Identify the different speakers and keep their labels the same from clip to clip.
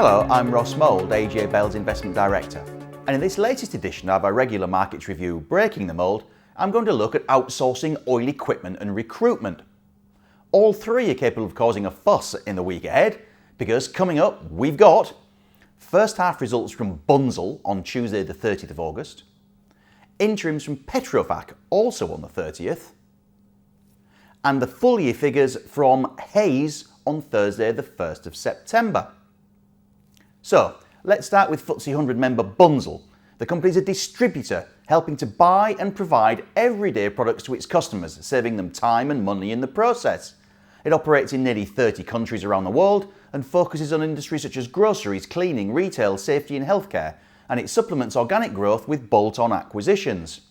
Speaker 1: Hello, I'm Russ Mould, AJ Bell's Investment Director. And in this latest edition of our regular markets review, Breaking the Mould, I'm going to look at outsourcing, oil equipment and recruitment. All three are capable of causing a fuss in the week ahead, because coming up, we've got first half results from Bunzl on Tuesday the 30th of August, interims from Petrofac also on the 30th, and the full year figures from Hays on Thursday the 1st of September. So, let's start with FTSE 100 member Bunzl. The company is a distributor helping to buy and provide everyday products to its customers, saving them time and money in the process. It operates in nearly 30 countries around the world and focuses on industries such as groceries, cleaning, retail, safety and healthcare, and it supplements organic growth with bolt-on acquisitions.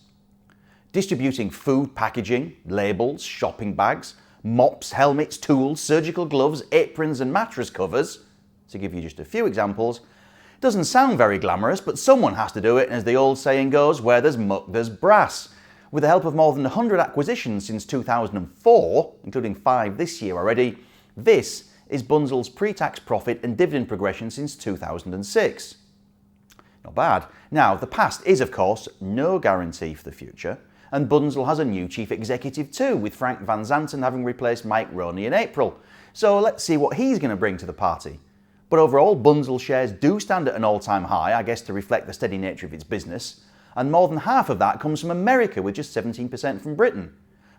Speaker 1: Distributing food packaging, labels, shopping bags, mops, helmets, tools, surgical gloves, aprons and mattress covers, to give you just a few examples, doesn't sound very glamorous, but someone has to do it, and as the old saying goes, where there's muck, there's brass. With the help of more than 100 acquisitions since 2004, including 5 this year already, this is Bunzl's pre-tax profit and dividend progression since 2006. Not bad. Now, the past is, of course, no guarantee for the future, and Bunzl has a new chief executive too, with Frank van Zanten having replaced Mike Roney in April. So let's see what he's going to bring to the party. But overall, Bunzl shares do stand at an all-time high, I guess to reflect the steady nature of its business, and more than half of that comes from America, with just 17% from Britain.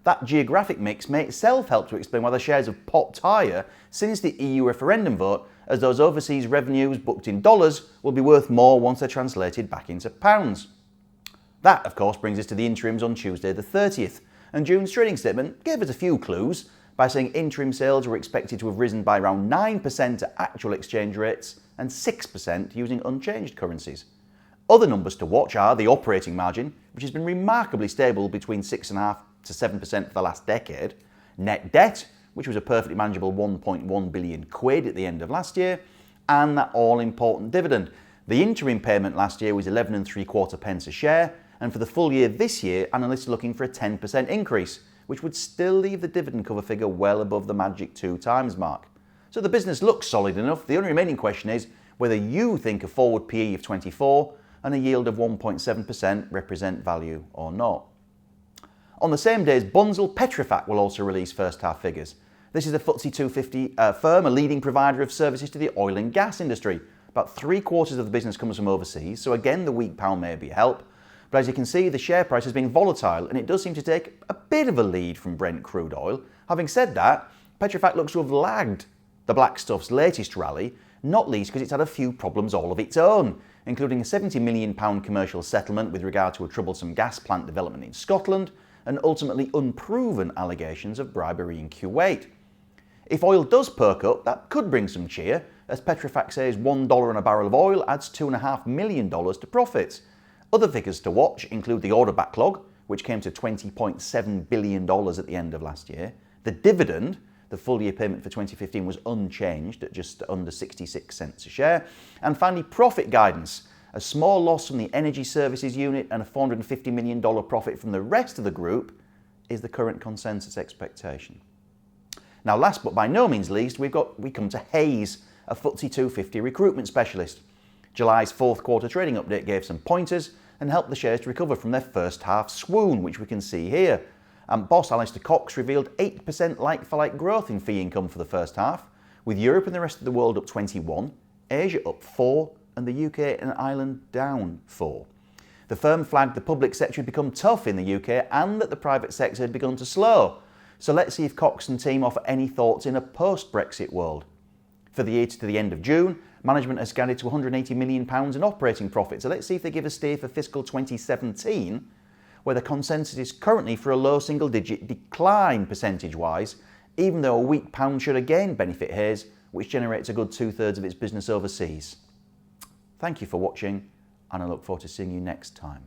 Speaker 1: That geographic mix may itself help to explain why the shares have popped higher since the EU referendum vote, as those overseas revenues booked in dollars will be worth more once they're translated back into pounds. That, of course, brings us to the interims on Tuesday the 30th, and June's trading statement gave us a few clues by saying interim sales were expected to have risen by around 9% at actual exchange rates and 6% using unchanged currencies. Other numbers to watch are the operating margin, which has been remarkably stable between 6.5% to 7% for the last decade, net debt, which was a perfectly manageable 1.1 billion quid at the end of last year, and that all-important dividend. The interim payment last year was 11.75 a share, and for the full year this year, analysts are looking for a 10% increase, which would still leave the dividend cover figure well above the magic 2 times mark. So the business looks solid enough. The only remaining question is whether you think a forward PE of 24 and a yield of 1.7% represent value or not. On the same day as Bunzl, Petrofac will also release first half figures. This is a FTSE 250 firm, a leading provider of services to the oil and gas industry. About 3/4 of the business comes from overseas, so again the weak pound may be a help. But as you can see, the share price has been volatile and it does seem to take a bit of a lead from Brent crude oil. Having said that, Petrofac looks to have lagged the black stuff's latest rally, not least because it's had a few problems all of its own, including a £70 million commercial settlement with regard to a troublesome gas plant development in Scotland and ultimately unproven allegations of bribery in Kuwait. If oil does perk up, that could bring some cheer, as Petrofac says $1 on a barrel of oil adds $2.5 million to profits. Other figures to watch include the order backlog, which came to $20.7 billion at the end of last year. The dividend, the full year payment for 2015 was unchanged at just under 66 cents a share. And finally, profit guidance. A small loss from the energy services unit and a $450 million profit from the rest of the group is the current consensus expectation. Now, last but by no means least, we come to Hays, a FTSE 250 recruitment specialist. July's fourth quarter trading update gave some pointers and helped the shares to recover from their first half swoon, which we can see here. Boss Alistair Cox revealed 8% like-for-like growth in fee income for the first half, with Europe and the rest of the world up 21%, Asia up 4%, and the UK and Ireland down 4%. The firm flagged the public sector had become tough in the UK and that the private sector had begun to slow. So let's see if Cox and team offer any thoughts in a post-Brexit world. For the year to the end of June, management has guided to £180 million in operating profit. So let's see if they give a steer for fiscal 2017, where the consensus is currently for a low single-digit decline percentage-wise, even though a weak pound should again benefit Hays, which generates a good 2/3 of its business overseas. Thank you for watching, and I look forward to seeing you next time.